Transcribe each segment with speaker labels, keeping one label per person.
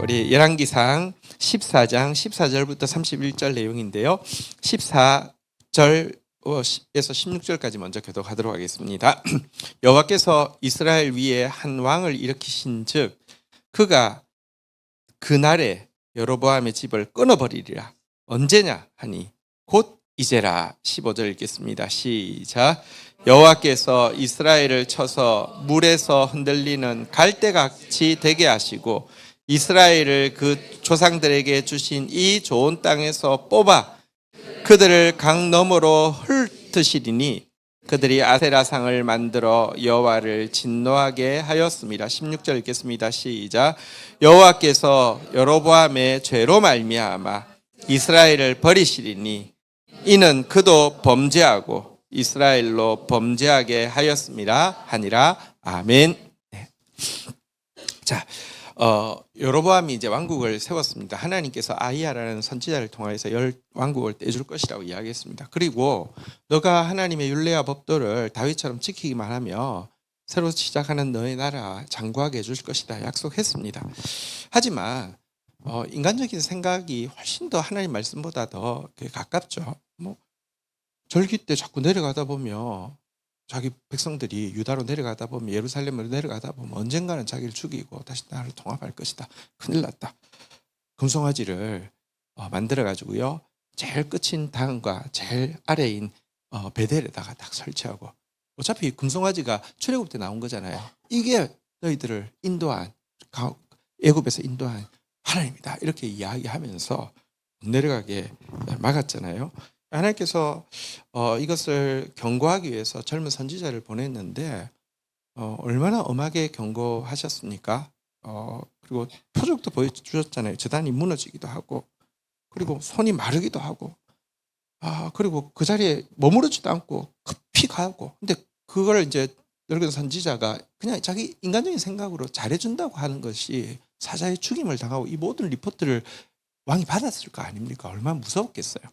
Speaker 1: 우리 열왕기상 14장 14절부터 31절 내용인데요. 14절에서 16절까지 먼저 교독하도록 하겠습니다. 여호와께서 이스라엘 위에 한 왕을 일으키신즉 그가 그날에 여로보암의 집을 끊어버리리라. 언제냐 하니 곧 이제라. 15절 읽겠습니다. 시작. 여호와께서 이스라엘을 쳐서 물에서 흔들리는 갈대같이 되게 하시고 이스라엘을 그 조상들에게 주신 이 좋은 땅에서 뽑아 그들을 강 너머로 훑으시리니 그들이 아세라상을 만들어 여호와를 진노하게 하였습니다. 16절 읽겠습니다. 시작. 여호와께서 여로보암의 죄로 말미암아 이스라엘을 버리시리니 이는 그도 범죄하고 이스라엘로 범죄하게 하였습니다. 하니라. 아멘. 네. 자, 여로보암이 이제 왕국을 세웠습니다. 하나님께서 아히야라는 선지자를 통해서 왕국을 떼줄 것이라고 이야기했습니다. 그리고 너가 하나님의 율례와 법도를 다윗처럼 지키기만 하며 새로 시작하는 너의 나라 장구하게 해줄 것이다 약속했습니다. 하지만 인간적인 생각이 훨씬 더 하나님 말씀보다 더 가깝죠. 절기 때 자꾸 내려가다 보면 자기 백성들이 유다로 내려가다 보면 예루살렘으로 내려가다 보면 언젠가는 자기를 죽이고 다시 나라를 통합할 것이다. 큰일 났다. 금송아지를 만들어 가지고요. 제일 끝인 단과 제일 아래인 베델에다가 딱 설치하고 어차피 금송아지가 출애굽 때 나온 거잖아요. 이게 너희들을 인도한 애굽에서 인도한 하나님이다. 이렇게 이야기하면서 못 내려가게 막았잖아요. 하나님께서 이것을 경고하기 위해서 젊은 선지자를 보냈는데 얼마나 엄하게 경고하셨습니까? 그리고 표적도 보여주셨잖아요. 제단이 무너지기도 하고 그리고 손이 마르기도 하고 그리고 그 자리에 머무르지도 않고 급히 가고 근데 그걸 이제 늙은 선지자가 그냥 자기 인간적인 생각으로 잘해준다고 하는 것이 사자의 죽임을 당하고 이 모든 리포트를 왕이 받았을 거 아닙니까? 얼마나 무서웠겠어요.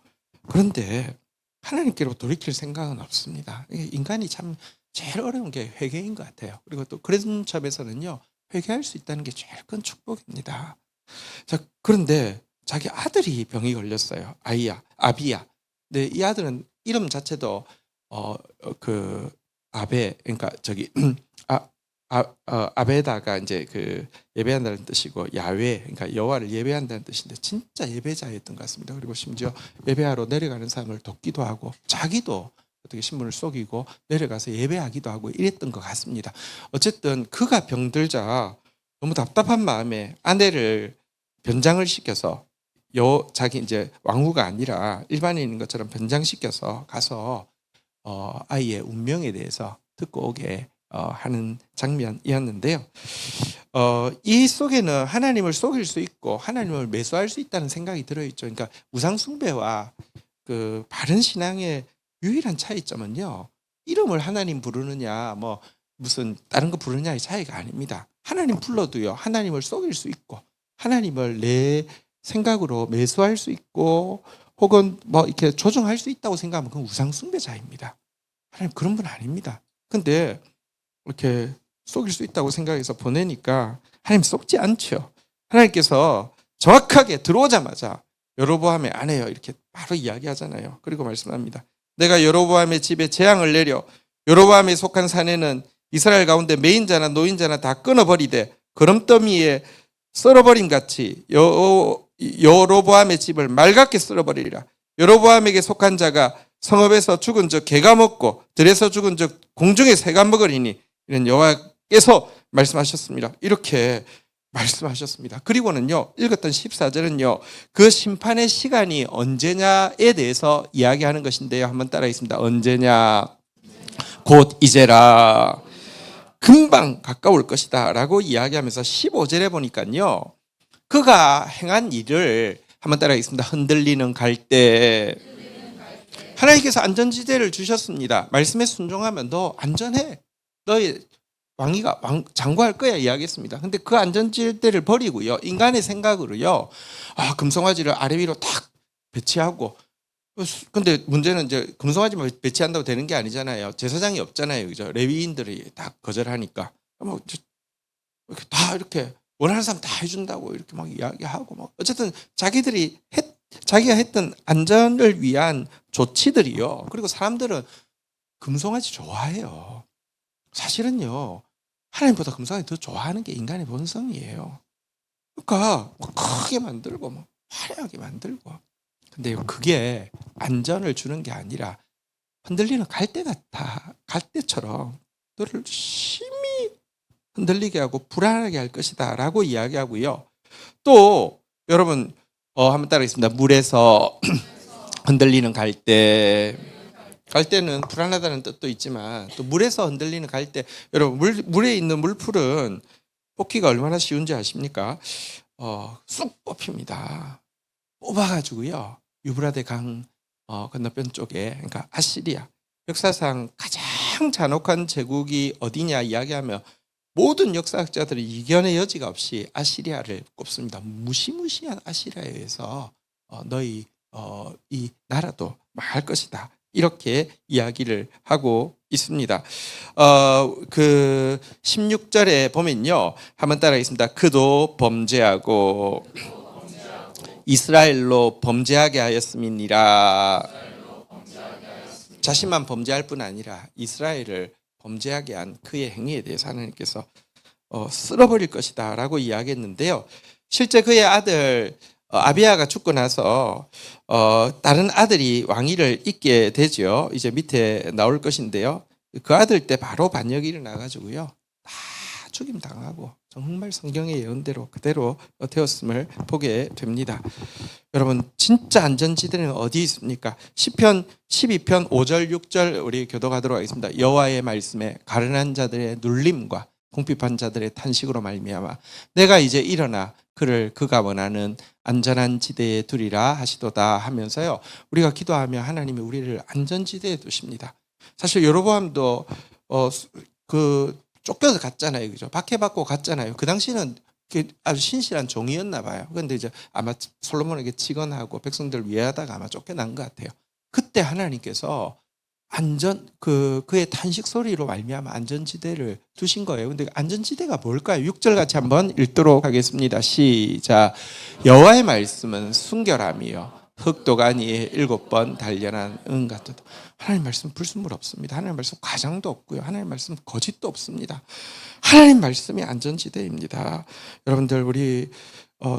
Speaker 1: 그런데 하나님께로 돌이킬 생각은 없습니다. 인간이 참 제일 어려운 게 회개인 것 같아요. 그리고 또 그런 점에서는요. 회개할 수 있다는 게 제일 큰 축복입니다. 자, 그런데 자기 아들이 병이 걸렸어요. 아비야. 근데 이 아들은 이름 자체도 아베, 그러니까 아베다가 이제 그 예배한다는 뜻이고 야훼, 그러니까 여호와를 예배한다는 뜻인데 진짜 예배자였던 것 같습니다. 그리고 심지어 예배하러 내려가는 사람을 돕기도 하고 자기도 어떻게 신분을 속이고 내려가서 예배하기도 하고 이랬던 것 같습니다. 어쨌든 그가 병들자 너무 답답한 마음에 아내를 변장을 시켜서 자기 이제 왕후가 아니라 일반인인 것처럼 변장시켜서 가서 아이의 운명에 대해서 듣고 오게 하는 장면이었는데요. 이 속에는 하나님을 속일 수 있고 하나님을 매수할 수 있다는 생각이 들어있죠. 그러니까 우상 숭배와 그 바른 신앙의 유일한 차이점은요. 이름을 하나님 부르느냐 뭐 무슨 다른 거 부르느냐의 차이가 아닙니다. 하나님 불러도요. 하나님을 속일 수 있고 하나님을 내 생각으로 매수할 수 있고 혹은 뭐 이렇게 조정할 수 있다고 생각하면 그건 우상 숭배자입니다. 하나님 그런 분 아닙니다. 근데 이렇게 속일 수 있다고 생각해서 보내니까 하나님 속지 않죠. 하나님께서 정확하게 들어오자마자 여로보암의 아내여 이렇게 바로 이야기하잖아요. 그리고 말씀합니다. 내가 여로보암의 집에 재앙을 내려 여로보암에 속한 사내는 이스라엘 가운데 매인자나 노인자나 다 끊어버리되 거름더미에 썰어버림 같이 여로보암의 집을 맑게 썰어버리리라. 여로보암에게 속한 자가 성읍에서 죽은 적 개가 먹고 들에서 죽은 적 공중에 새가 먹으리니 이런 여호와께서 말씀하셨습니다. 이렇게 말씀하셨습니다. 그리고는요 읽었던 14절은요 그 심판의 시간이 언제냐에 대해서 이야기하는 것인데요. 한번 따라하겠습니다. 언제냐 곧 이제라. 금방 가까울 것이다 라고 이야기하면서 15절에 보니까요 그가 행한 일을 한번 따라하겠습니다. 흔들리는 갈대. 하나님께서 안전지대를 주셨습니다. 말씀에 순종하면 너 안전해. 너의 왕위가 장구할 거야 이야기했습니다. 근데 그 안전지대를 버리고요. 인간의 생각으로요. 금송아지를 아래 위로 탁 배치하고 근데 문제는 이제 금송아지만 배치한다고 되는 게 아니잖아요. 제사장이 없잖아요. 그죠? 레위인들이 다 거절하니까 다 이렇게 원하는 사람 다 해준다고 이렇게 막 이야기하고 막 어쨌든 자기가 했던 안전을 위한 조치들이요. 그리고 사람들은 금송아지 좋아해요. 사실은요, 하나님보다 금송아지 더 좋아하는 게 인간의 본성이에요. 그러니까 크게 만들고 뭐 화려하게 만들고. 근데 그게 안전을 주는 게 아니라 흔들리는 갈대 같아. 갈대처럼 너를 심히 흔들리게 하고 불안하게 할 것이다 라고 이야기하고요. 또 여러분 한번 따라하겠습니다. 물에서 흔들리는 갈대. 갈대는 불안하다는 뜻도 있지만 또 물에서 흔들리는 갈대. 여러분 물에 있는 물풀은 뽑기가 얼마나 쉬운지 아십니까? 쑥 뽑힙니다. 뽑아가지고요. 유브라데 강 건너편 쪽에, 그러니까 아시리아 역사상 가장 잔혹한 제국이 어디냐 이야기하면 모든 역사학자들이 이견의 여지가 없이 아시리아를 꼽습니다. 무시무시한 아시리아에 의해서 너희 이 나라도 망할 것이다. 이렇게 이야기를 하고 있습니다. 그 16절에 보면요. 한번 따라하겠습니다. 그도 범죄하고 이스라엘로 범죄하게 하였음이니라. 자신만 범죄할 뿐 아니라 이스라엘을 범죄하게 한 그의 행위에 대해서 하나님께서 쓸어버릴 것이다 라고 이야기했는데요. 실제 그의 아들 아비야가 죽고 나서 다른 아들이 왕위를 잇게 되죠. 이제 밑에 나올 것인데요. 그 아들 때 바로 반역이 일어나가지고요. 다 죽임 당하고 정말 성경의 예언대로 그대로 되었음을 보게 됩니다. 여러분 진짜 안전지대는 어디 있습니까? 시편 12편 5절 6절 우리 교독하도록 하겠습니다. 여호와의 말씀에 가련한 자들의 눌림과 궁핍한 자들의 탄식으로 말미암아 내가 이제 일어나 그를 그가 원하는 안전한 지대에 두리라 하시도다 하면서요. 우리가 기도하며 하나님이 우리를 안전지대에 두십니다. 사실 여로보암도 쫓겨서 갔잖아요. 그죠? 박해받고 갔잖아요. 그 당시는 아주 신실한 종이었나 봐요. 그런데 이제 아마 솔로몬에게 직언하고 백성들을 위하다가 아마 쫓겨난 것 같아요. 그때 하나님께서 그의 탄식 소리로 말미암아 안전지대를 두신 거예요. 근데 안전지대가 뭘까요? 6절 같이 한번 읽도록 하겠습니다. 시작. 여호와의 말씀은 순결함이요 흑도가 아니에 7번 단련한 은 같도다. 하나님 말씀 불순물 없습니다. 하나님 말씀 과장도 없고요. 하나님 말씀 거짓도 없습니다. 하나님 말씀이 안전지대입니다. 여러분들 우리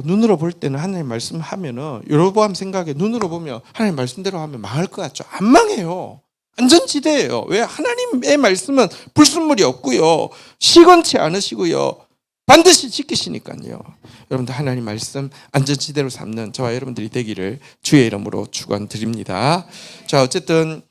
Speaker 1: 눈으로 볼 때는 하나님 말씀 하면은 여로보암 생각에 눈으로 보면 하나님 말씀대로 하면 망할 것 같죠. 안 망해요. 안전지대예요. 왜? 하나님의 말씀은 불순물이 없고요. 시건치 않으시고요. 반드시 지키시니까요. 여러분들 하나님 말씀 안전지대로 삼는 저와 여러분들이 되기를 주의 이름으로 축원드립니다. 자, 어쨌든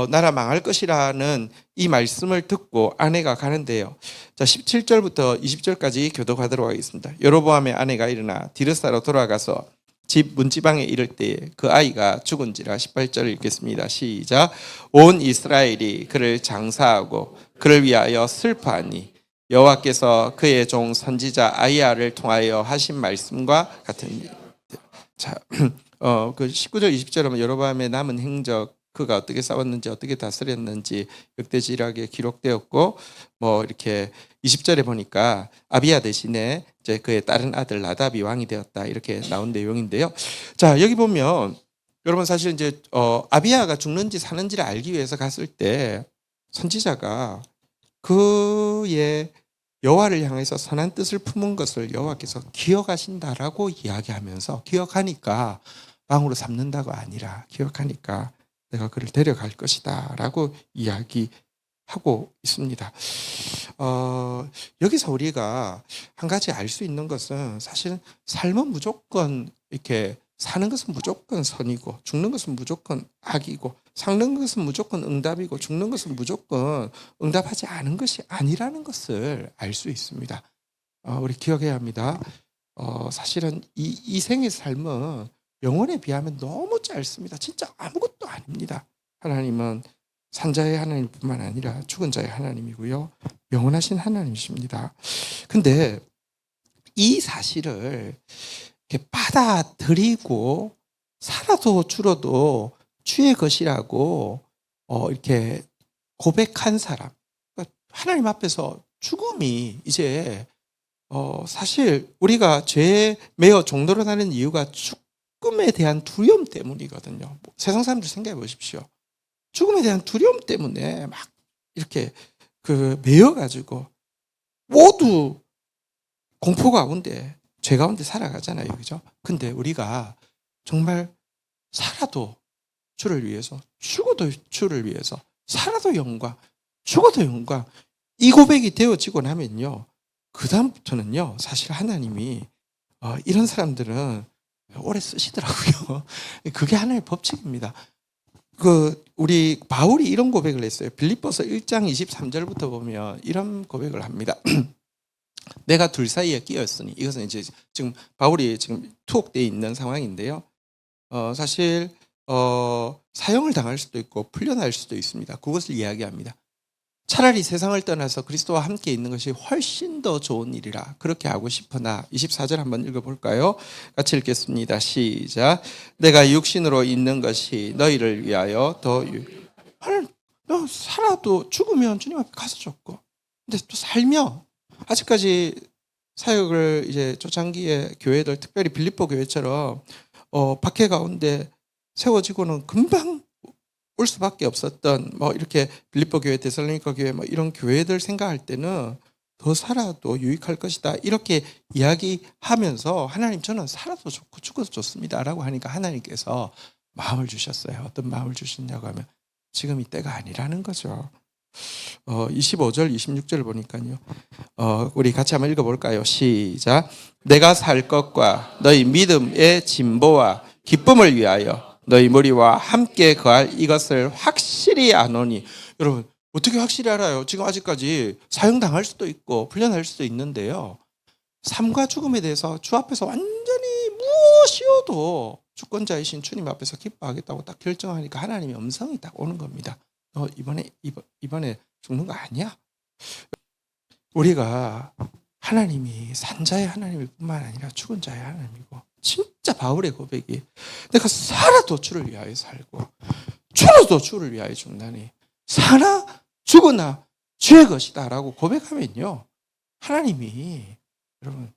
Speaker 1: 나라 망할 것이라는 이 말씀을 듣고 아내가 가는데요. 자, 17절부터 20절까지 교독하도록 하겠습니다. 여로보암의 아내가 일어나 디르사로 돌아가서 집 문지방에 이를 때에 그 아이가 죽은지라. 18절을 읽겠습니다. 시작. 온 이스라엘이 그를 장사하고 그를 위하여 슬퍼하니 여호와께서 그의 종 선지자 아이야를 통하여 하신 말씀과 같은. 자, 그 19절 20절은 여로보암의 남은 행적, 그가 어떻게 싸웠는지 어떻게 다스렸는지 역대지략에 기록되었고, 뭐 이렇게 20절에 보니까 아비야 대신에 이제 그의 다른 아들 나답이 왕이 되었다 이렇게 나온 내용인데요. 자, 여기 보면 여러분 사실 이제 아비야가 죽는지 사는지를 알기 위해서 갔을 때 선지자가 그의 여호와를 향해서 선한 뜻을 품은 것을 여호와께서 기억하신다라고 이야기하면서, 기억하니까 왕으로 삼는다가 아니라 기억하니까 내가 그를 데려갈 것이다 라고 이야기하고 있습니다. 여기서 우리가 한 가지 알 수 있는 것은 사실은 삶은 무조건 이렇게 사는 것은 무조건 선이고 죽는 것은 무조건 악이고 사는 것은 무조건 응답이고 죽는 것은 무조건 응답하지 않은 것이 아니라는 것을 알 수 있습니다. 우리 기억해야 합니다. 사실은 이 생의 삶은 영혼에 비하면 너무 짧습니다. 진짜 아무것도 아닙니다. 하나님은 산자의 하나님뿐만 아니라 죽은 자의 하나님이고요. 영원하신 하나님이십니다. 근데 이 사실을 이렇게 받아들이고 살아도 줄어도 주의 것이라고 이렇게 고백한 사람, 하나님 앞에서 죽음이 이제 사실 우리가 죄에 매여 종로로 나는 이유가 죽음에 대한 두려움 때문이거든요. 세상 사람들 생각해 보십시오. 죽음에 대한 두려움 때문에 막 이렇게 매여가지고 모두 공포 가운데, 죄 가운데 살아가잖아요. 그죠? 근데 우리가 정말 살아도 주를 위해서, 죽어도 주를 위해서, 살아도 영광, 죽어도 영광, 이 고백이 되어지고 나면요, 그다음부터는요, 사실 하나님이 이런 사람들은 오래 쓰시더라고요. 그게 하나의 법칙입니다. 우리 바울이 이런 고백을 했어요. 빌립보서 1장 23절부터 보면 이런 고백을 합니다. 내가 둘 사이에 끼었으니, 이것은 이제 지금 바울이 지금 투옥되어 있는 상황인데요. 사실 사형을 당할 수도 있고 풀려날 수도 있습니다. 그것을 이야기합니다. 차라리 세상을 떠나서 그리스도와 함께 있는 것이 훨씬 더 좋은 일이라 그렇게 하고 싶으나, 24절 한번 읽어볼까요? 같이 읽겠습니다. 시작. 내가 육신으로 있는 것이 너희를 위하여 너 살아도 죽으면 주님 앞에 가서 죽고, 근데 또 살며 아직까지 사역을 이제 초창기에 교회들, 특별히 빌립보 교회처럼 박해 가운데 세워지고는 금방 올 수밖에 없었던 이렇게 빌립보 교회, 데살로니가 교회 이런 교회들 생각할 때는 더 살아도 유익할 것이다, 이렇게 이야기하면서 하나님, 저는 살아도 좋고 죽어도 좋습니다라고 하니까 하나님께서 마음을 주셨어요. 어떤 마음을 주셨냐고 하면 지금 이때가 아니라는 거죠. 25절 26절 보니까요, 우리 같이 한번 읽어볼까요? 시작. 내가 살 것과 너희 믿음의 진보와 기쁨을 위하여 너희 무리와 함께 거할 이것을 확실히 아노니. 여러분, 어떻게 확실히 알아요? 지금 아직까지 사형당할 수도 있고 풀려날 수도 있는데요, 삶과 죽음에 대해서 주 앞에서 완전히 무엇이어도 주권자이신 주님 앞에서 기뻐하겠다고 딱 결정하니까 하나님의 음성이 딱 오는 겁니다. 너 이번에 죽는 거 아니야? 우리가 하나님이 산자의 하나님일 뿐만 아니라 죽은 자의 하나님이고, 진짜 바울의 고백이 내가 살아도 주를 위하여 살고 죽어도 주를 위하여 죽나니 사나 죽으나 주의 것이다 라고 고백하면요, 하나님이, 여러분,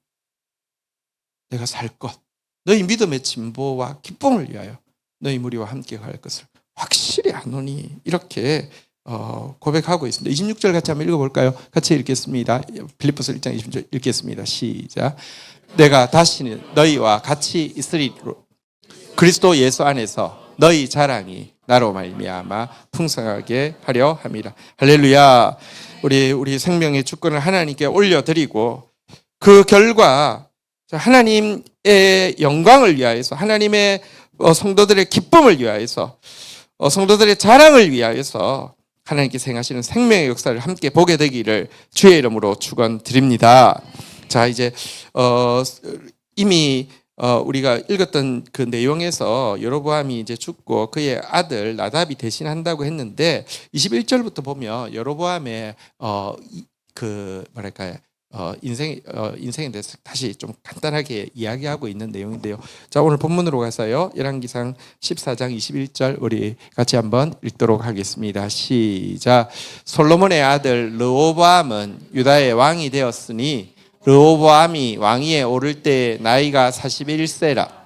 Speaker 1: 내가 살 것, 너희 믿음의 진보와 기쁨을 위하여 너희 무리와 함께 갈 것을 확실히 아노니, 이렇게 고백하고 있습니다. 26절 같이 한번 읽어볼까요? 같이 읽겠습니다. 빌립보서 1장 26절 읽겠습니다. 시작. 내가 다시는 너희와 같이 있으리로 그리스도 예수 안에서 너희 자랑이 나로 말미암아 풍성하게 하려 함이라. 할렐루야. 우리 생명의 주권을 하나님께 올려드리고, 그 결과 하나님의 영광을 위하여서, 하나님의 성도들의 기쁨을 위하여서, 성도들의 자랑을 위하여서 하나님께서 행하시는 생명의 역사를 함께 보게 되기를 주의 이름으로 축원드립니다. 자, 이제 이미 우리가 읽었던 그 내용에서 여로보암이 이제 죽고 그의 아들 나답이 대신한다고 했는데, 21절부터 보면 여로보암의 인생에 대해서 다시 좀 간단하게 이야기하고 있는 내용인데요. 자, 오늘 본문으로 가서요, 열왕기상 14장 21절 우리 같이 한번 읽도록 하겠습니다. 시작. 솔로몬의 아들 르호보암은 유다의 왕이 되었으니 르호보암이 왕위에 오를 때 나이가 41세라.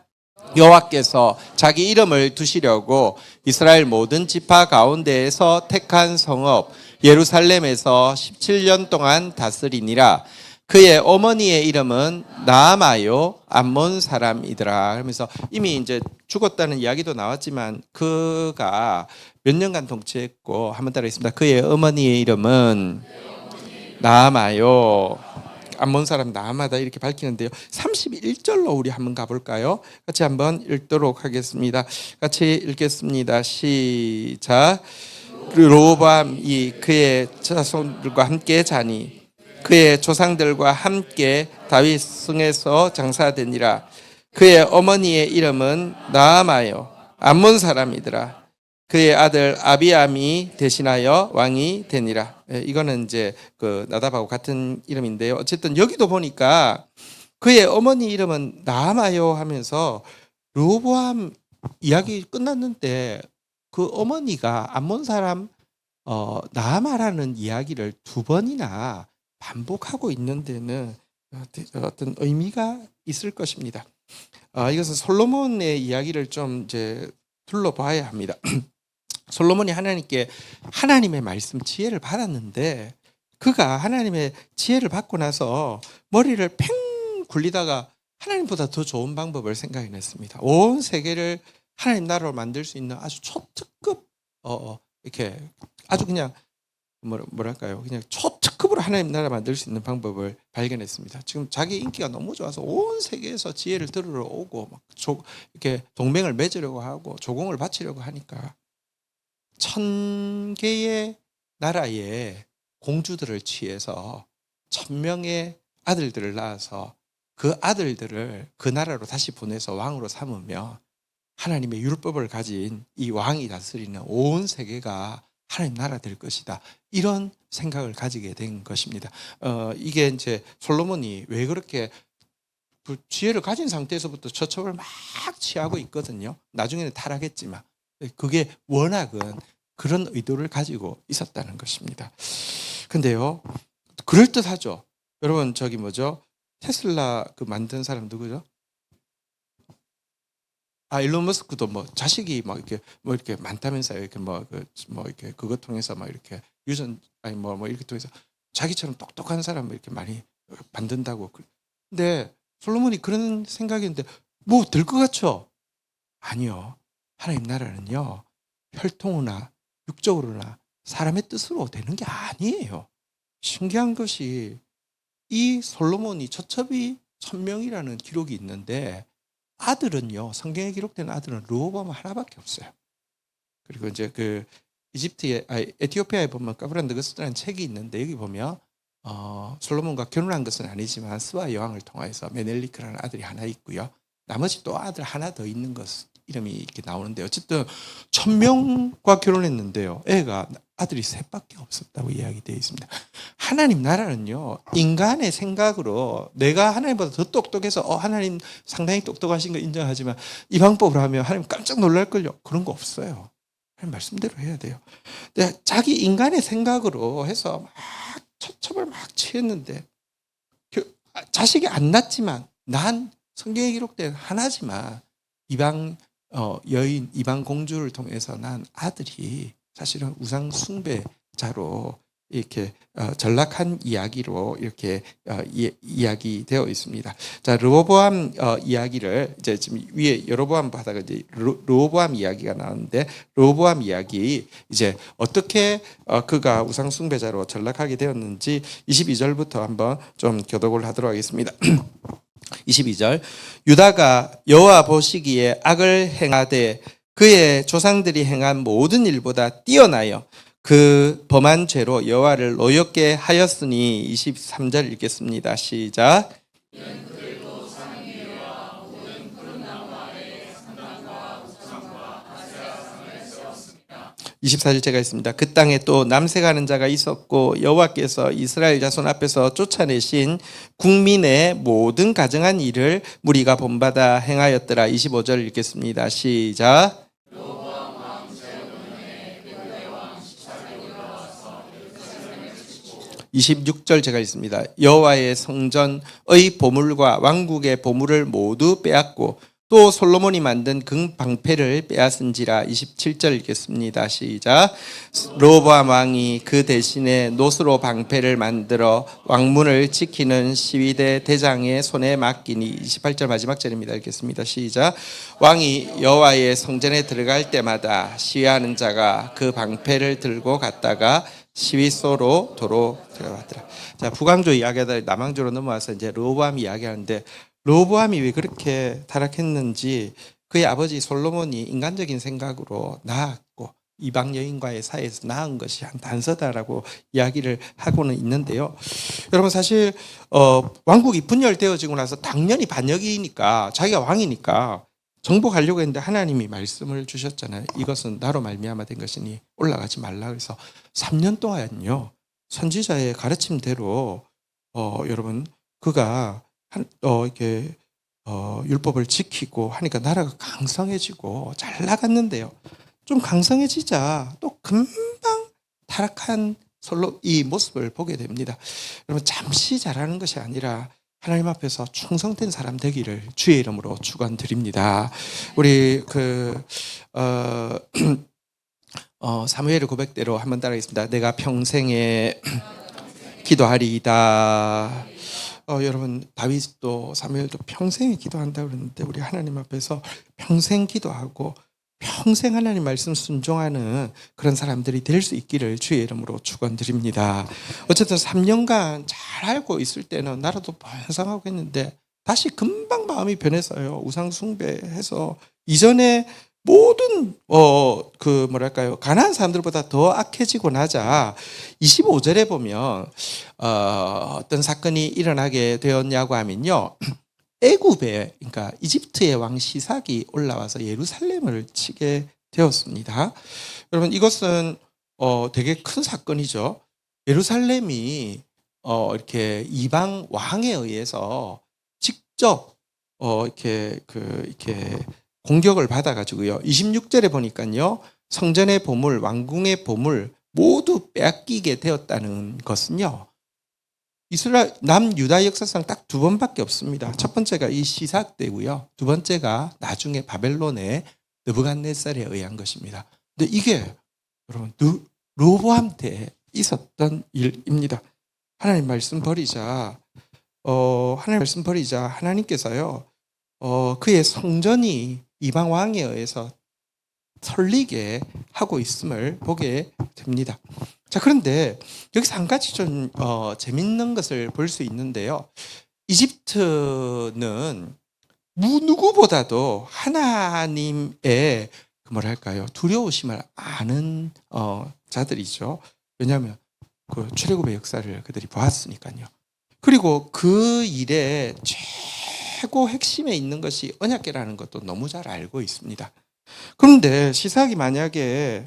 Speaker 1: 여호와께서 자기 이름을 두시려고 이스라엘 모든 지파 가운데에서 택한 성읍 예루살렘에서 17년 동안 다스리니라. 그의 어머니의 이름은 나아마요 암몬 사람이더라. 그러면서 이미 이제 죽었다는 이야기도 나왔지만 그가 몇 년간 통치했고, 한번 따라하겠습니다. 그의 어머니의 이름은 나아마요, 암몬 사람 나아마다, 이렇게 밝히는데요. 31절로 우리 한번 가볼까요? 같이 한번 읽도록 하겠습니다. 같이 읽겠습니다. 시작. 르호보암이 그의 자손들과 함께 자니 그의 조상들과 함께 다윗 성에서 장사되니라. 그의 어머니의 이름은 나아마요 암몬 사람이더라. 그의 아들 아비암이 대신하여 왕이 되니라. 이거는 이제 그 나답하고 같은 이름인데요. 어쨌든 여기도 보니까 그의 어머니 이름은 나아마요 하면서 르호보암 이야기 끝났는데 그 어머니가 암몬 사람 나아마라는 이야기를 두 번이나 반복하고 있는 데는 어떤 의미가 있을 것입니다. 이것은 솔로몬의 이야기를 좀 이제 둘러봐야 합니다. 솔로몬이 하나님께 하나님의 말씀 지혜를 받았는데 그가 하나님의 지혜를 받고 나서 머리를 팽 굴리다가 하나님보다 더 좋은 방법을 생각해냈습니다. 온 세계를 하나님 나라로 만들 수 있는 아주 초특급 이렇게 아주 그냥 뭐랄까요? 그냥 초특급으로 하나님 나라 만들 수 있는 방법을 발견했습니다. 지금 자기 인기가 너무 좋아서 온 세계에서 지혜를 들으러 오고 막 이렇게 동맹을 맺으려고 하고 조공을 바치려고 하니까 1000개의 나라의 공주들을 취해서 1000명의 아들들을 낳아서 그 아들들을 그 나라로 다시 보내서 왕으로 삼으며 하나님의 율법을 가진 이 왕이 다스리는 온 세계가 하나님 나라 될 것이다. 이런 생각을 가지게 된 것입니다. 이게 이제 솔로몬이 왜 그렇게 그 지혜를 가진 상태에서부터 처첩을 막 취하고 있거든요. 나중에는 타락했지만 그게 워낙은 그런 의도를 가지고 있었다는 것입니다. 근데요, 그럴듯하죠. 여러분 저기 뭐죠? 테슬라 그 만든 사람 누구죠? 일론 머스크도 뭐 자식이 막 이렇게 뭐 이렇게 많다면서요. 이렇게 이렇게 그거 통해서 막 이렇게 유전 뭐 이렇게 통해서 자기처럼 똑똑한 사람을 이렇게 많이 만든다고. 근데 솔로몬이 그런 생각인데 뭐 될 것 같죠? 아니요. 하나님 나라는요 혈통으로나 육적으로나 사람의 뜻으로 되는 게 아니에요. 신기한 것이 이 솔로몬이 처첩이 1000명이라는 기록이 있는데 아들은요, 성경에 기록된 아들은 르호보암 하나밖에 없어요. 그리고 이제 그 에티오피아에 보면 까브란드그스라는 책이 있는데 여기 보면 솔로몬과 결혼한 것은 아니지만 스와 여왕을 통해서 메넬리크라는 아들이 하나 있고요. 나머지 또 아들 하나 더 있는 것 이름이 이렇게 나오는데 어쨌든 1000명과 결혼했는데요. 애가 아들이 셋밖에 없었다고 이야기되어 있습니다. 하나님 나라는요, 인간의 생각으로 내가 하나님보다 더 똑똑해서 하나님 상당히 똑똑하신 거 인정하지만 이 방법으로 하면 하나님 깜짝 놀랄걸요. 그런 거 없어요. 하나님 말씀대로 해야 돼요. 근데 자기 인간의 생각으로 해서 막 처첩을 막 취했는데 자식이 안 낳지만 난 성경에 기록된 하나지만 이방 여인, 이방 공주를 통해서 난 아들이 사실은 우상 숭배자로 이렇게 전락한 이야기로 이렇게 이야기되어 있습니다. 자, 르호보암 이야기를 이제 지금 위에 여로보암 바다가 이제 르호보암 이야기가 나오는데 르호보암 이야기 이제 어떻게 그가 우상 숭배자로 전락하게 되었는지 22절부터 한번 좀 교독을 하도록 하겠습니다. 22절 유다가 여호와 보시기에 악을 행하되 그의 조상들이 행한 모든 일보다 뛰어나여 그 범한 죄로 여호와를 노엽게 하였으니 23절 읽겠습니다. 시작. 24절째가 있습니다. 그 땅에 또 남색하는 자가 있었고 여호와께서 이스라엘 자손 앞에서 쫓아내신 국민의 모든 가정한 일을 무리가 본받아 행하였더라. 25절 읽겠습니다. 시작. 26절 제가 있습니다. 여호와의 성전의 보물과 왕국의 보물을 모두 빼앗고 또 솔로몬이 만든 금방패를 빼앗은지라. 27절 읽겠습니다. 시작. 르호보암 왕이 그 대신에 노스로 방패를 만들어 왕문을 지키는 시위대 대장의 손에 맡기니. 28절 마지막 절입니다. 읽겠습니다. 시작. 왕이 여호와의 성전에 들어갈 때마다 시위하는 자가 그 방패를 들고 갔다가 시위소로 도로 들어갔더라. 자, 북왕조 이야기하다 남왕조로 넘어와서 이제 르호보암 이야기하는데 르호보암이 왜 그렇게 타락했는지 그의 아버지 솔로몬이 인간적인 생각으로 낳았고 이방 여인과의 사이에서 낳은 것이 한 단서다라고 이야기를 하고는 있는데요. 여러분 사실 왕국이 분열되어지고 나서 당연히 반역이니까 자기가 왕이니까 정복하려고 했는데 하나님이 말씀을 주셨잖아요. 이것은 나로 말미암아 된 것이니 올라가지 말라. 그래서 3년 동안요 선지자의 가르침대로 여러분 그가 이렇게 율법을 지키고 하니까 나라가 강성해지고 잘 나갔는데요. 좀 강성해지자 또 금방 타락한 이 모습을 보게 됩니다. 여러분 잠시 잘하는 것이 아니라 하나님 앞에서 충성된 사람 되기를 주의 이름으로 축원드립니다. 우리 사무엘의 고백대로 한번 따라하겠습니다. 내가 평생에 기도하리이다. 여러분, 다윗도 사무엘도 평생에 기도한다 그러는데 우리 하나님 앞에서 평생 기도하고 평생 하나님 말씀 순종하는 그런 사람들이 될 수 있기를 주의 이름으로 축원드립니다. 어쨌든 3년간 잘 알고 있을 때는 나라도 번성하고 했는데 다시 금방 마음이 변해서요. 우상 숭배해서 이전에 모든 가난한 사람들보다 더 악해지고 나자 25절에 보면 어떤 사건이 일어나게 되었냐고 하면요. 애굽에, 그러니까 이집트의 왕 시삭이 올라와서 예루살렘을 치게 되었습니다. 여러분, 이것은 되게 큰 사건이죠. 예루살렘이 이렇게 이방 왕에 의해서 직접 이렇게 공격을 받아가지고요. 26절에 보니까요, 성전의 보물, 왕궁의 보물 모두 빼앗기게 되었다는 것은요, 이스라엘 남유다 역사상 딱 두 번밖에 없습니다. 첫 번째가 이 시삭 때고요. 두 번째가 나중에 바벨론의 느부갓네살에 의한 것입니다. 근데 이게 여러분 르호보암 때 있었던 일입니다. 하나님 말씀 버리자 하나님께서요 그의 성전이 이방 왕에 의해서 설리게 하고 있음을 보게 됩니다. 자, 그런데 여기서 한 가지 좀 재밌는 것을 볼 수 있는데요. 이집트는 누구보다도 하나님의 두려우심을 아는 자들이죠. 왜냐하면 그 출애굽의 역사를 그들이 보았으니까요. 그리고 그 일의 최고 핵심에 있는 것이 언약궤라는 것도 너무 잘 알고 있습니다. 그런데 시삭이 만약에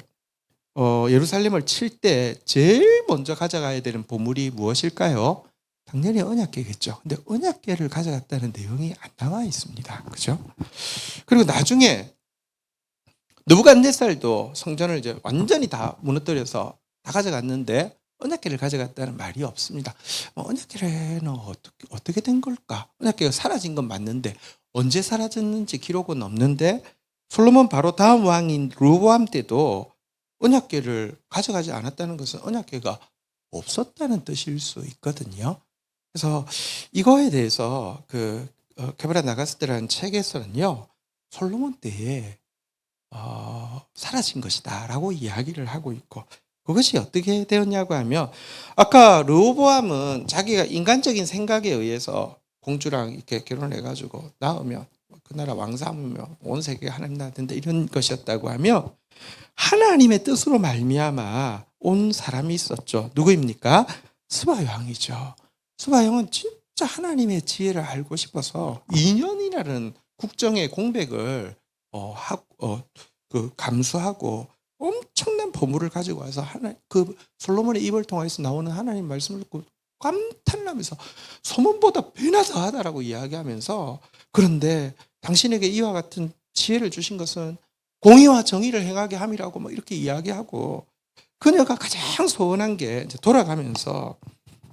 Speaker 1: 예루살렘을 칠 때 제일 먼저 가져가야 되는 보물이 무엇일까요? 당연히 언약궤겠죠. 근데 언약궤를 가져갔다는 내용이 안 나와 있습니다. 그죠? 그리고 나중에 느부갓네살도 성전을 이제 완전히 다 무너뜨려서 다 가져갔는데 언약궤를 가져갔다는 말이 없습니다. 언약궤는 어떻게 된 걸까? 언약궤가 사라진 건 맞는데 언제 사라졌는지 기록은 없는데 솔로몬 바로 다음 왕인 르호보암 때도 언약궤를 가져가지 않았다는 것은 언약궤가 없었다는 뜻일 수 있거든요. 그래서 이거에 대해서 게브라 나가스드라는 책에서는요, 솔로몬 때에 사라진 것이다라고 이야기를 하고 있고, 그것이 어떻게 되었냐고 하면 아까 르호보암은 자기가 인간적인 생각에 의해서 공주랑 이렇게 결혼해가지고 낳으면 그 나라 왕 삼으면 온 세계가 하나님 나라 된다 이런 것이었다고 하면 하나님의 뜻으로 말미암아 온 사람이 있었죠. 누구입니까? 스바 왕이죠. 스바 왕은 진짜 하나님의 지혜를 알고 싶어서 2년이라는 국정의 공백을 감수하고 엄청난 보물을 가지고 와서 솔로몬의 입을 통해서 나오는 하나님 말씀을 듣고 감탄하면서 소문보다 배나 더하다라고 이야기하면서, 그런데 당신에게 이와 같은 지혜를 주신 것은 공의와 정의를 행하게 함이라고 이렇게 이야기하고, 그녀가 가장 소원한 게 이제 돌아가면서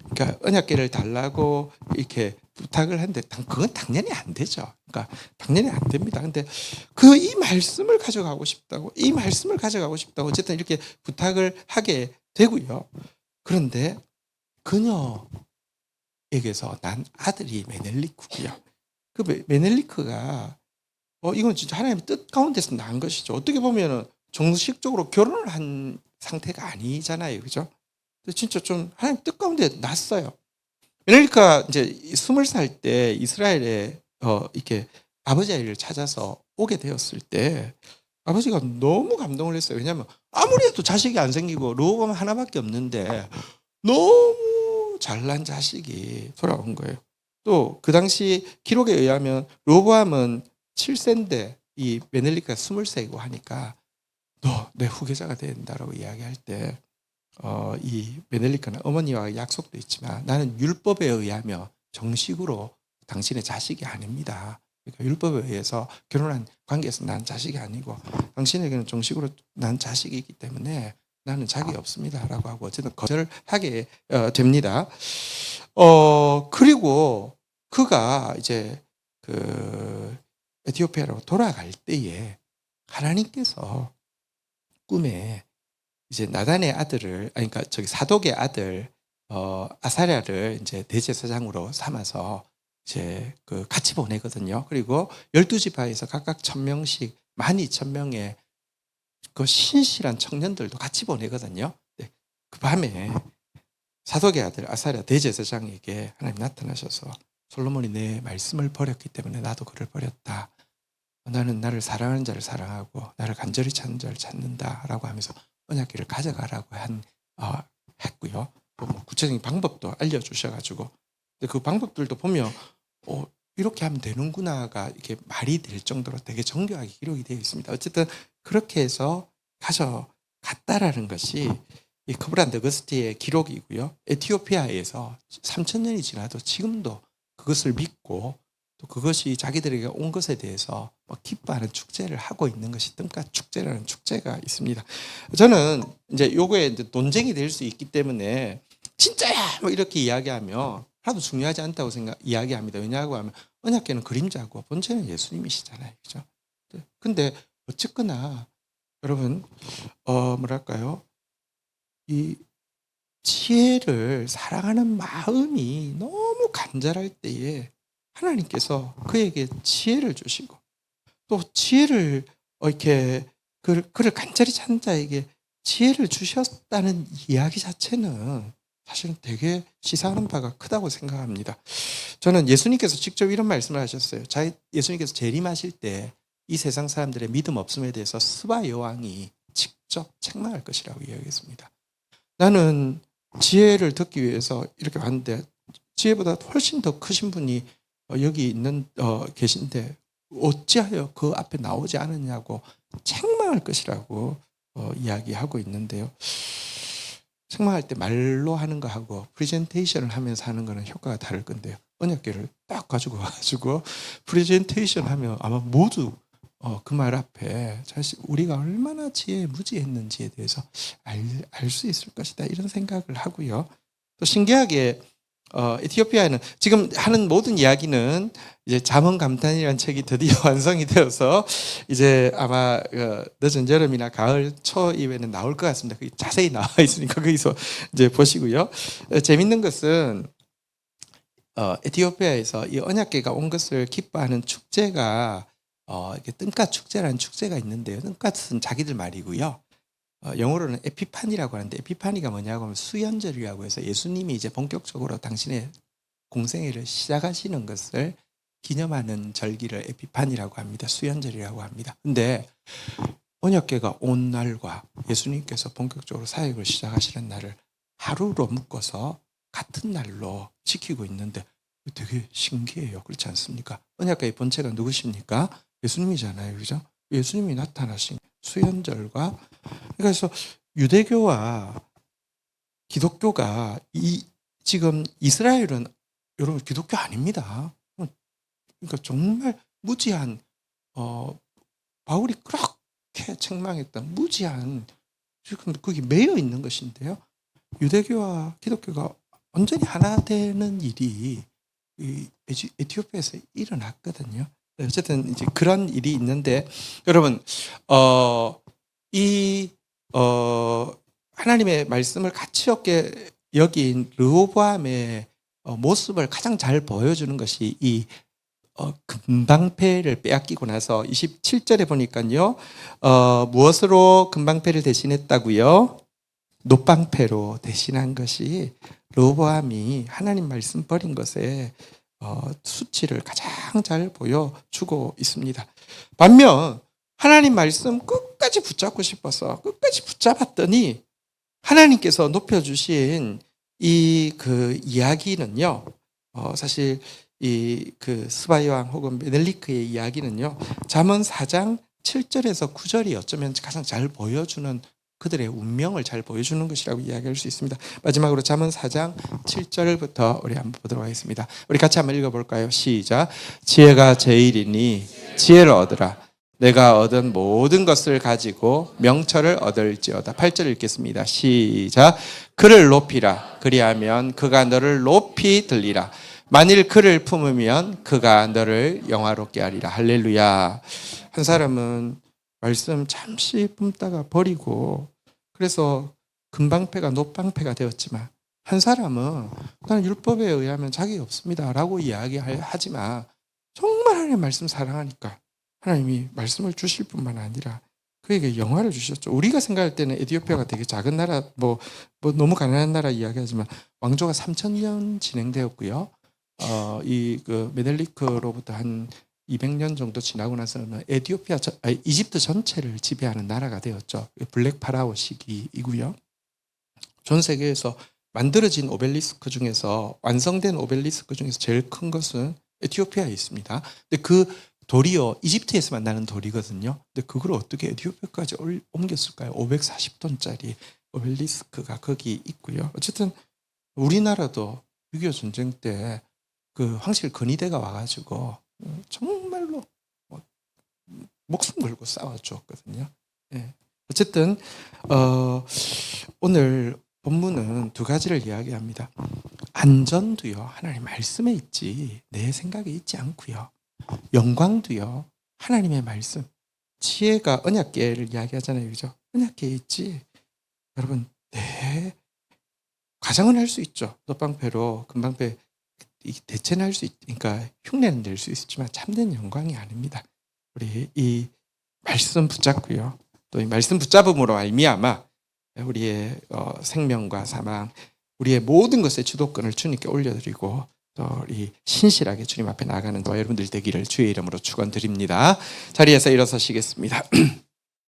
Speaker 1: 그러니까 언약궤를 달라고 이렇게 부탁을 했는데 그건 당연히 안 되죠. 그러니까 당연히 안 됩니다. 근데 이 말씀을 가져가고 싶다고, 어쨌든 이렇게 부탁을 하게 되고요. 그런데 그녀에게서 난 아들이 메넬리크고요. 그 메넬리크가 이건 진짜 하나님의 뜻 가운데서 난 것이죠. 어떻게 보면은 정식적으로 결혼을 한 상태가 아니잖아요, 그죠? 진짜 좀 하나님 뜻 가운데 났어요. 메넬리크가 이제 20살 때 이스라엘에 이렇게 아버지 아이를 찾아서 오게 되었을 때 아버지가 너무 감동을 했어요. 왜냐하면 아무리 해도 자식이 안 생기고 르호보암 하나밖에 없는데 너무 잘난 자식이 돌아온 거예요. 또 그 당시 기록에 의하면 르호보암은 7세인데 이 메넬리크가 20세이고 하니까 너 내 후계자가 된다라고 이야기할 때 이 메넬리크는 어머니와 약속도 있지만 나는 율법에 의하며 정식으로 당신의 자식이 아닙니다. 그러니까 율법에 의해서 결혼한 관계에서 난 자식이 아니고 당신에게는 정식으로 난 자식이기 때문에 나는 자격이 없습니다라고 하고 어쨌든 거절하게 됩니다. 그리고 그가 이제 그 에티오피아로 돌아갈 때에 하나님께서 꿈에 이제 나단의 아들을, 아니 그러니까 저기 사독의 아들 아사랴를 이제 대제사장으로 삼아서 이제 그 같이 보내거든요. 그리고 12지파에서 각각 1000명씩 12,000명의 그 신실한 청년들도 같이 보내거든요. 네. 그 밤에 사독의 아들 아사랴 대제사장에게 하나님 나타나셔서 솔로몬이 내 말씀을 버렸기 때문에 나도 그를 버렸다. 나는 나를 사랑하는 자를 사랑하고 나를 간절히 찾는 자를 찾는다라고 하면서 언약궤를 가져가라고 했고요. 또 뭐 구체적인 방법도 알려주셔가지고, 근데 그 방법들도 보면 이렇게 하면 되는구나가 이렇게 말이 될 정도로 되게 정교하게 기록이 되어 있습니다. 어쨌든 그렇게 해서 가져갔다라는 것이 이 커브란 더거스티의 기록이고요. 에티오피아에서 3000년이 지나도 지금도 그것을 믿고 또 그것이 자기들에게 온 것에 대해서 기뻐하는 축제를 하고 있는 것이 뜸갓 축제라는 축제가 있습니다. 저는 이제 요거에 이제 논쟁이 될 수 있기 때문에 진짜야 뭐 이렇게 이야기하면 하나도 중요하지 않다고 이야기합니다. 왜냐하고 하면 언약궤는 그림자고 본체는 예수님이시잖아요, 그죠? 근데 어쨌거나 여러분 뭐랄까요? 이 지혜를 사랑하는 마음이 너무 간절할 때에 하나님께서 그에게 지혜를 주시고 또 지혜를 이렇게 그를 간절히 찾는 자에게 지혜를 주셨다는 이야기 자체는 사실은 되게 시사하는 바가 크다고 생각합니다. 저는 예수님께서 직접 이런 말씀을 하셨어요. 예수님께서 재림하실 때 이 세상 사람들의 믿음 없음에 대해서 스바 여왕이 직접 책망할 것이라고 이야기했습니다. 나는 지혜를 듣기 위해서 이렇게 왔는데 지혜보다 훨씬 더 크신 분이 여기 계신데 어찌하여 그 앞에 나오지 않느냐고 책망할 것이라고 이야기하고 있는데요. 책망할 때 말로 하는 거하고 프레젠테이션을 하면서 하는 거는 효과가 다를 건데요. 언약궤를 딱 가지고 와가지고 프레젠테이션 하면 아마 모두 그 말 앞에 사실 우리가 얼마나 지혜에 무지했는지에 대해서 알 수 있을 것이다 이런 생각을 하고요. 또 신기하게 에티오피아에는 지금 하는 모든 이야기는 이제 잠언감탄이라는 책이 드디어 완성이 되어서 이제 아마 늦은 여름이나 가을 초 이후에는 나올 것 같습니다. 거기 자세히 나와 있으니까 거기서 이제 보시고요. 재밌는 것은 에티오피아에서 이 언약궤가 온 것을 기뻐하는 축제가 이게 뜸갓 축제라는 축제가 있는데요. 뜸갓은 자기들 말이고요. 영어로는 에피파니라고 하는데 에피파니가 뭐냐고 하면 수연절이라고 해서 예수님이 이제 본격적으로 당신의 공생애를 시작하시는 것을 기념하는 절기를 에피파니라고 합니다. 수연절이라고 합니다. 근데 언약궤가 온 날과 예수님께서 본격적으로 사역을 시작하시는 날을 하루로 묶어서 같은 날로 지키고 있는데 되게 신기해요. 그렇지 않습니까? 언약궤의 본체가 누구십니까? 예수님이잖아요. 그죠? 예수님이 나타나신 수연절과, 그래서 유대교와 기독교가 지금 이스라엘은 여러분 기독교 아닙니다. 그러니까 정말 무지한 바울이 그렇게 책망했던 무지한 지금 거기 매여 있는 것인데요. 유대교와 기독교가 완전히 하나 되는 일이 에티오피아에서 일어났거든요. 어쨌든 이제 그런 일이 있는데 여러분 하나님의 말씀을 가치 없게 여긴 르호보암의 모습을 가장 잘 보여주는 것이 이 금방패를 빼앗기고 나서 27절에 보니까요. 무엇으로 금방패를 대신했다고요? 놋방패로 대신한 것이 르호보암이 하나님 말씀 버린 것에 수치를 가장 잘 보여주고 있습니다. 반면 하나님 말씀 끝까지 붙잡고 싶어서 끝까지 붙잡았더니 하나님께서 높여주신 이 그 이야기는요. 사실 이 그 스바이왕 혹은 메넬리크의 이야기는요. 잠언 4장 7절에서 9절이 어쩌면 가장 잘 보여주는 그들의 운명을 잘 보여주는 것이라고 이야기할 수 있습니다. 마지막으로 잠언 4장 7절부터 우리 한번 보도록 하겠습니다. 우리 같이 한번 읽어볼까요? 시작. 지혜가 제일이니 지혜를 얻으라. 내가 얻은 모든 것을 가지고 명철을 얻을지어다. 8절 읽겠습니다. 시작. 그를 높이라. 그리하면 그가 너를 높이 들리라. 만일 그를 품으면 그가 너를 영화롭게 하리라. 할렐루야. 한 사람은 말씀 잠시 품다가 버리고 그래서 금방패가 노방패가 되었지만 한 사람은 나는 율법에 의하면 자격이 없습니다 라고 이야기하지만 정말 하나님의 말씀 사랑하니까 하나님이 말씀을 주실 뿐만 아니라 그에게 영화를 주셨죠. 우리가 생각할 때는 에티오피아가 되게 작은 나라, 뭐 너무 가난한 나라 이야기하지만 왕조가 3,000년 진행되었고요. 그 메넬리크로부터 한 200년 정도 지나고 나서는 이집트 전체를 지배하는 나라가 되었죠. 블랙 파라오 시기이고요. 전 세계에서 만들어진 오벨리스크 중에서 완성된 오벨리스크 중에서 제일 큰 것은 에티오피아에 있습니다. 근데 그 돌이요 이집트에서만 나는 돌이거든요. 근데 그걸 어떻게 에티오피아까지 옮겼을까요? 540톤짜리 오벨리스크가 거기 있고요. 어쨌든 우리나라도 6.25 전쟁 때 그 황실 근위대가 와가지고 정말로 목숨 걸고 싸워주었거든요. 예. 어쨌든 오늘 본문은 두 가지를 이야기합니다. 안전도요 하나님 말씀에 있지 내 생각에 있지 않고요. 영광도요 하나님의 말씀. 지혜가 언약궤를 이야기하잖아요, 그죠? 언약궤에 있지. 여러분, 네 과장은 할 수 있죠. 노방패로 금방패 대체는 할 수 있으니까 흉내는 낼 수 있지만 참된 영광이 아닙니다. 우리 이 말씀 붙잡고요. 또 이 말씀 붙잡음으로 말미암아 우리의 생명과 사망, 우리의 모든 것의 주도권을 주님께 올려드리고 또 우리 신실하게 주님 앞에 나가는 거 여러분들 되기를 주의 이름으로 축원드립니다. 자리에서 일어서시겠습니다.